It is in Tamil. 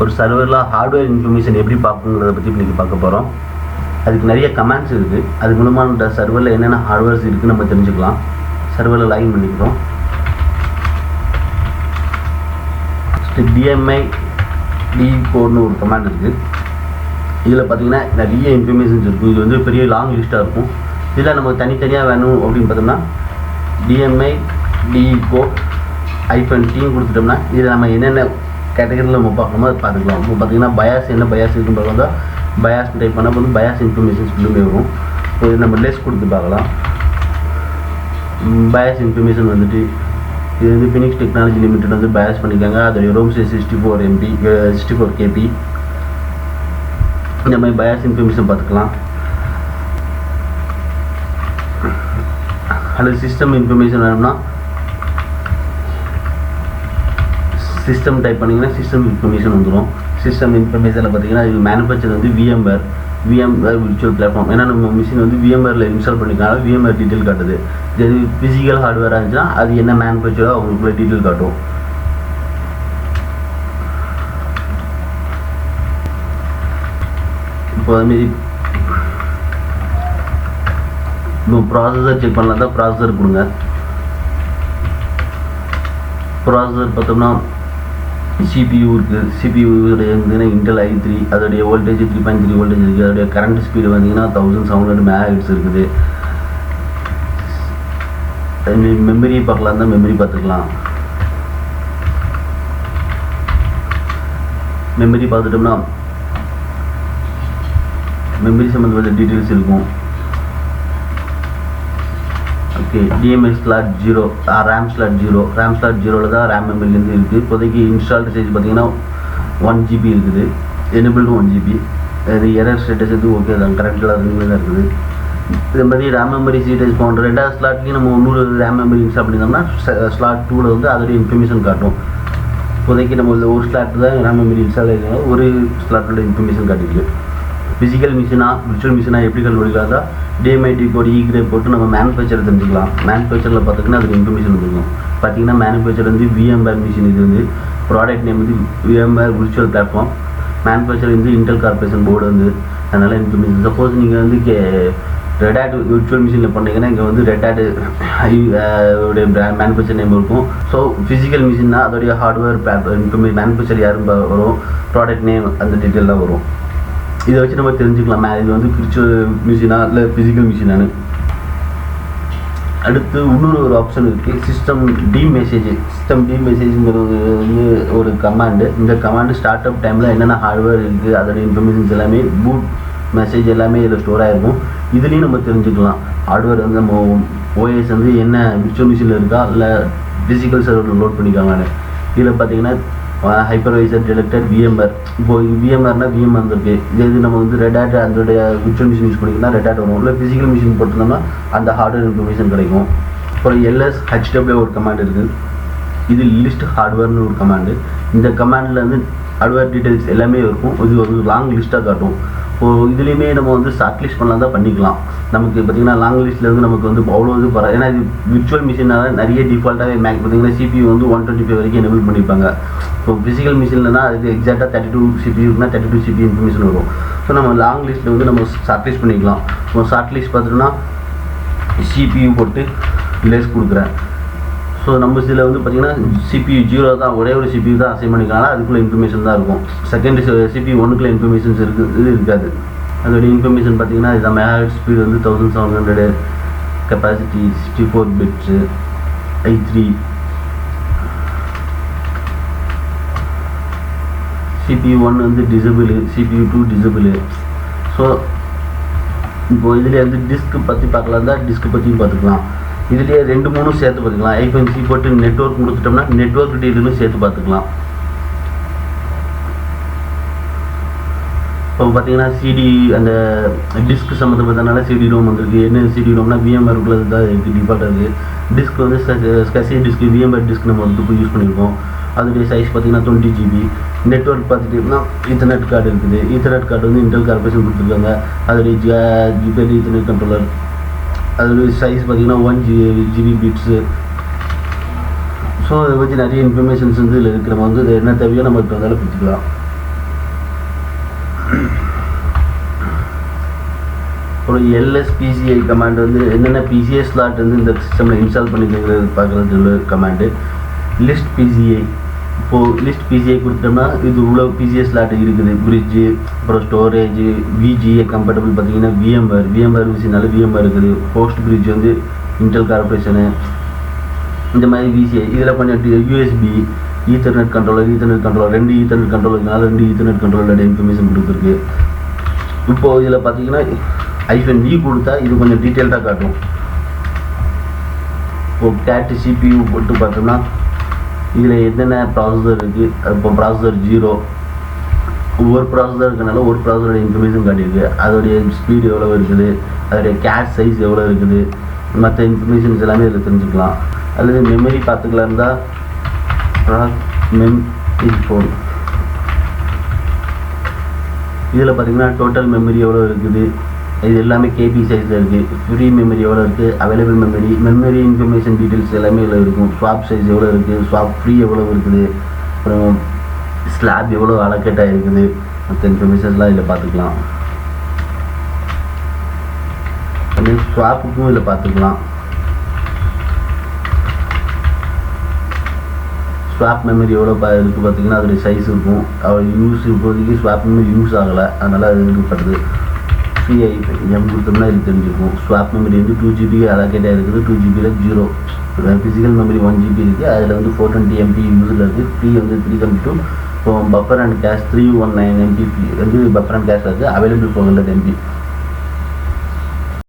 ஒரு சர்வரில் ஹார்ட்வேர் இன்ஃபர்மேஷன் எப்படி பார்க்கணுங்கிறத பற்றி இன்றைக்கி பார்க்க போகிறோம். அதுக்கு நிறைய கமாண்ட்ஸ் இருக்குது. அது மூலமாக இந்த சர்வரில் என்னென்ன ஹார்ட்வேர்ஸ் இருக்குதுன்னு நம்ம தெரிஞ்சுக்கலாம். சர்வரில் லாகின் பண்ணிக்கிறோம். DMI D4னு ஒரு கமாண்ட் இருக்குது. இதில் பார்த்தீங்கன்னா நிறைய இன்ஃபர்மேஷன்ஸ் இருக்கும். இது வந்து பெரிய லாங் லிஸ்ட்டாக இருக்கும். இதில் நமக்கு தனித்தனியாக வேணும் அப்படின்னு பார்த்தோம்னா DMI D4 -T கொடுத்துட்டோம்னா இதில் நம்ம என்னென்ன கேட்டகரியில் நம்ம பார்க்கணுமோ அதை பார்த்துக்கலாம். இப்போ பார்த்தீங்கன்னா பயாஸ் என்ன பயாஸ் இருக்குன்னு பார்த்தா பயாஸ் டைப் பண்ணால் வந்து பயாஸ் இன்ஃபர்மேஷன்ஸ் ஃபுல்லுமே வரும். இப்போ இது நம்ம லெஸ் கொடுத்து பார்க்கலாம். பயாஸ் இன்ஃபர்மேஷன் வந்துட்டு இது வந்து ஃபினிக்ஸ் டெக்னாலஜி லிமிடெட் வந்து பயாஸ் பண்ணியிருக்காங்க. அதோடைய ரோம் சைஸ் 64 KB. இந்த மாதிரி பயாஸ் இன்ஃபர்மேஷன் பார்த்துக்கலாம். அல்லது சிஸ்டம் இன்ஃபர்மேஷன் வேணும்னா சிஸ்டம் டைப் பண்ணிங்கன்னா சிஸ்டம் இன்ஃபர்மேஷன் வந்துடும். சிஸ்டம் இன்ஃபர்மேஷனில் பார்த்தீங்கன்னா இது மேனுஃபேக்சர் வந்து VMware விர்ச்சுவல் பிளாட்ஃபார்ம். ஏன்னா நம்ம மிஷின் வந்து VMwareல இன்ஸ்டால் பண்ணிக்கலாம். VMware டீட்டெயில் காட்டுது. இது ஃபிசிக்கல் ஹார்ட்வேராக இருந்துச்சுன்னா அது என்ன மேனுஃபேக்சரோ அவங்களுக்குள்ள டீட்டெயில் காட்டும். இப்போ அதுமாரி இப்போ ப்ராசஸர் செக் பண்ணலாம் தான் ப்ராசஸர் கொடுங்க. ப்ராசஸர் பார்த்தோம்னா CPU இருக்குது. CPU பார்த்தீங்கன்னா இன்டெல் i3. அதோடைய வோல்டேஜ் 3.3 வோல்டேஜ் இருக்குது. அதோடைய கரண்ட் ஸ்பீடு பார்த்தீங்கன்னா 1700 MHz இருக்குது. மெமரி பார்க்கலாம் தான் மெமரி பார்த்துக்கலாம். மெமரி பார்த்துட்டோம்னா மெமரி சம்மந்தப்பட்ட டீட்டெயில்ஸ் இருக்கும். Okay, DMI slot 0, RAM slot 0. RAM slot 0ல் தான் RAM மெமரிலேருந்து இருக்குது. இப்போதைக்கு இன்ஸ்டால்டு சைஸ் பார்த்தீங்கன்னா 1 GB இருக்குது. Enabled 1 GB. அது எரர் ஸ்டேட்டஸ் வந்து ஓகே தான், கரெக்டாக அதுமாதிரி தான் இருக்குது. இதே மாதிரி RAM மெமரி சீட்டேஜ் போன்ற ரெண்டாவது ஸ்லாட்லேயும் நம்ம இன்னொரு RAM மெமரி இன்ஸ்டால் பண்ணியிருந்தோம்னா ஸ்லாட் 2ல் வந்து அதோடைய இன்ஃபர்மேஷன் காட்டும். இப்போதைக்கு நம்ம ஒரு ஸ்லாட் தான் RAM மெமரி இன்ஸ்டால் ஆகிருந்தாலும் ஒரு ஸ்லாட்டோட இன்ஃபர்மேஷன் காட்டிருக்கு. ஃபிசிக்கல் மிஷினாக விர்ச்சுவல் மிஷினாக எப்படி கண்டுபிடிக்கலாம் தான் DMI D4 E கிரேட் போட்டு நம்ம மேனுஃபேக்சர் தெரிஞ்சுக்கலாம். மேனுஃபேக்சரில் பார்த்திங்கன்னா அதுக்கு இன்ஃபர்மேஷன் வந்துருக்கும். பார்த்தீங்கன்னா மேனுஃபேக்சர் வந்து VMware மிஷின். இது வந்து ப்ராடக்ட் நேம் வந்து VMware விர்ச்சுவல் பிளாட்ஃபார்ம். மேனுஃபேக்சர் வந்து இன்டெல் கார்பரேஷன் போர்டு வந்து அதனால் இன்ஃபர்மேஷன். சப்போஸ் நீங்கள் வந்து ரெட் ஹேட் விர்ச்சுவல் மிஷினில் பண்ணிங்கன்னா இங்கே வந்து ரெட் ஹேட் உடைய மேனுஃபேக்சர் நேம் இருக்கும். ஸோ ஃபிசிக்கல் மிஷின்னா அதோடைய ஹார்ட்வேர் இன்ஃபர்மேஷன் மேனுஃபேக்சர் யாரும் வரும், ப்ராடக்ட் நேம் அந்த டீட்டெயிலாம் வரும். இதை வச்சு நம்ம தெரிஞ்சுக்கலாம் இது வந்து விர்ச்சுவல் மிஷினா இல்லை ஃபிசிக்கல் மிஷினானு. அடுத்து இன்னொரு ஒரு ஆப்ஷன் இருக்குது, சிஸ்டம் டிமெசேஜ். சிஸ்டம் டிமெசேஜுங்கிறது வந்து ஒரு கமாண்டு. இந்த கமாண்டு ஸ்டார்ட் அப் டைமில் என்னென்ன ஹார்ட்வேர் இருக்குது அதோட இன்ஃபர்மேஷன்ஸ் எல்லாமே பூட் மெசேஜ் எல்லாமே இதில் ஸ்டோர் ஆகிருக்கும். இதுலேயும் நம்ம தெரிஞ்சுக்கலாம் ஹார்ட்வேர் வந்து நம்ம OS வந்து என்ன விர்ச்சுவல் மிஷினில் இருக்கா இல்லை ஃபிசிக்கல் சர்வரில் லோட் பண்ணிக்காங்கன்னு. இதில் பார்த்தீங்கன்னா ஹைப்பர்வைசர் டிடெக்டட் VMware. இப்போ VMwareனா VM வந்துருக்கு. இது நம்ம வந்து ரெட் ஹேட் அதோடைய விர்ச்சுவல் மிஷின் யூஸ் பண்ணிங்கன்னா ரெட் ஹேட் வரும். இல்லை ஃபிசிக்கல் மிஷின் போட்டிருந்தோம்னா அந்த ஹார்ட்வேர் இன்ஃபர்மேஷன் கிடைக்கும். அப்புறம் LSHW ஒரு கமாண்ட் இருக்குது. இது லிஸ்ட் ஹார்ட்வேர்னு ஒரு கமாண்டு. இந்த கமாண்டில் வந்து ஹார்ட்வேர் டீட்டெயில்ஸ் எல்லாமே இருக்கும். இது ஒரு லாங் லிஸ்ட்டாக காட்டும். இப்போது இதுலேயுமே நம்ம வந்து ஷார்ட் லிஸ்ட் பண்ணலாம் தான் பண்ணிக்கலாம். நமக்கு பார்த்திங்கன்னா லாங் லிஸ்ட்லேருந்து நமக்கு வந்து அவ்வளோ இது ஏன்னா இது விர்ச்சுவல் மிஷினால் நிறைய டிஃபால்ட்டாகவே பார்த்திங்கன்னா CPU வந்து 125 வரைக்கும் எனபிள் பண்ணியிருப்பாங்க. இப்போ ஃபிசிக்கல் மிஷின்லனா அதுக்கு எக்ஸாக்டாக 32 CPU-னா 32 CPU இன்ஃபர்மேஷன் வரும். ஸோ நம்ம லாங் லிஸ்ட்டில் வந்து நம்ம ஷார்ட் லிஸ்ட் பண்ணிக்கலாம். இப்போ ஷார்ட் லிஸ்ட் பார்த்துட்டோம்னா CPU போட்டு லெஸ் கொடுக்குறேன். ஸோ நம்ம இதில் வந்து பார்த்திங்கன்னா CPU 0 தான், ஒரே ஒரு CPU தான் அசைன் பண்ணிக்கலாம். அதுக்குள்ளே இன்ஃபர்மேஷன் தான் இருக்கும். செகண்ட் CPU 1க்குள்ளே இன்ஃபர்மேஷன்ஸ் இது இருக்காது. அதோடைய இன்ஃபர்மேஷன் பார்த்திங்கன்னா இதான் மெகாஹெர்ட்ஸ் ஸ்பீடு வந்து 1700, கெப்பாசிட்டி 64 பிட்ஸு, i3, CPU 1 வந்து டிசபிள், CPU 2 டிசபிள். ஸோ இப்போது இதில் வந்து டிஸ்க் பற்றி பார்க்கலாம் தான் டிஸ்க் பற்றியும் பார்த்துக்கலாம். இதுலேயே 2-3 சேர்த்து பார்த்துக்கலாம். I5C போட்டு நெட்வொர்க் கொடுத்துட்டோம்னா நெட்வொர்க் டீட்டெயிலும் சேர்த்து பார்த்துக்கலாம். இப்போ பார்த்தீங்கன்னா CD அந்த டிஸ்க் சம்மந்தப்பட்டனால CD ரோம் வந்திருக்கு. என்ன CD ரோம்னா VMwareக்குள்ளே தான் இருக்குது, டிஃபால்ட்டாக இருக்குது. டிஸ்க் வந்து ஸ்கசி டிஸ்க் VMware டிஸ்க் நம்ம வந்து இப்போ யூஸ் பண்ணியிருக்கோம். அதோடைய சைஸ் பார்த்திங்கன்னா 20 GB. நெட்வொர்க் பார்த்துட்டிங்கன்னா ஈத்தர்நெட் கார்டு இருக்குது. ஈத்தர்நெட் கார்டு வந்து இன்டெல் கார்பரேஷன் கொடுத்துருக்காங்க. அதோடைய ஜிபேட் ஈத்தர்நெட் கண்ட்ரோலர். அதோடைய சைஸ் பார்த்திங்கன்னா 1 GB பிட்ஸு. ஸோ அதை பற்றி நிறைய இன்ஃபர்மேஷன்ஸ் வந்து இதில் இருக்கிற வந்து என்ன தேவையோ நம்ம இப்போ வந்தாலும் கொடுத்துக்கலாம். ஒரு LSPCI கமாண்ட் வந்து என்னென்ன PCI ஸ்லாட் வந்து இந்த சிஸ்டமில் இன்ஸ்டால் பண்ணிக்கிறது பார்க்குறது கமாண்டு. லிஸ்ட் PCI, இப்போது லிஸ்ட் PCI கொடுத்தோம்னா இது இவ்வளோ PCI ஸ்லாட் இருக்குது. பிரிட்ஜு, அப்புறம் ஸ்டோரேஜு, VGA கம்பேட்டபிள் பார்த்தீங்கன்னா VMware விஷயனால VMware இருக்குது. ஹோஸ்ட் பிரிட்ஜ் வந்து இன்டெல் கார்பரேஷனு, இந்த மாதிரி VCI. இதில் கொஞ்சம் USB, ஈத்தர்நெட் கண்ட்ரோலர் 2 ஈத்தர்நெட் கண்ட்ரோலர்னால 2 ஈத்தர்நெட் கண்ட்ரோலரோட இன்ஃபர்மேஷன் கொடுத்துருக்கு. இப்போது இதில் பார்த்தீங்கன்னா -V கொடுத்தா இது கொஞ்சம் டீட்டெயில்டாக காட்டும். இப்போது கேட் CPU போட்டு பார்த்தோம்னா இதில் என்னென்ன ப்ராசஸர் இருக்குது. இப்போ ப்ராசஸர் 0, ஒவ்வொரு ப்ராசஸர் இருக்கனால ஒரு ப்ராசஸரோட இன்ஃபர்மேஷன் காட்டியிருக்கு. அதோடைய ஸ்பீடு எவ்வளோ இருக்குது, அதோடைய கேஷ் சைஸ் எவ்வளோ இருக்குது, மற்ற இன்ஃபர்மேஷன்ஸ் எல்லாமே இதில் தெரிஞ்சுக்கலாம். அல்லது மெமரி பார்த்துக்கலாம் இருந்தால் ஃபோன் இதில் பார்த்தீங்கன்னா டோட்டல் மெமரி எவ்வளோ இருக்குது, இது எல்லாமே KB சைஸில் இருக்குது. ஃப்ரீ மெமரி எவ்வளோ இருக்குது, அவைலபிள் மெமரி இன்ஃபர்மேஷன் டீட்டெயில்ஸ் எல்லாமே இதில் இருக்கும். ஸ்வாப் சைஸ் எவ்வளோ இருக்குது, ஸ்வாப் ஃப்ரீ எவ்வளோ இருக்குது, அப்புறம் ஸ்லாப் எவ்வளோ அலோகேட் ஆகிருக்குது, மற்ற இன்ஃபர்மேஷன்ஸ்லாம் இதில் பார்த்துக்கலாம். ஸ்வாப்புக்கும் இதில் பார்த்துக்கலாம். ஸ்வாப் மெமரி எவ்வளோ இருக்குது பார்த்தீங்கன்னா அதோடைய சைஸ் இருக்கும். இப்போதைக்கு ஸ்வாப் மெமரி யூஸ் ஆகலை, அதனால் அது இருக்கப்படுது. CIM கொடுத்தோம்னா இது தெரிஞ்சுக்கும். ஸ்வாப் மெமரி வந்து 2GB அலோகேட் ஆகிருக்குது. 2GB 0. ஃபிசிக்கல் மெமரி 1GB இருக்குது. அதில் வந்து 420 MB யூஸில் இருக்குது. ஃப்ரீ வந்து 372. இப்போ பஃபர் அண்ட் கேஷ் 319 MB வந்து பஃபர் அண்ட் கேஷ் இருக்குது. Available 400 MB.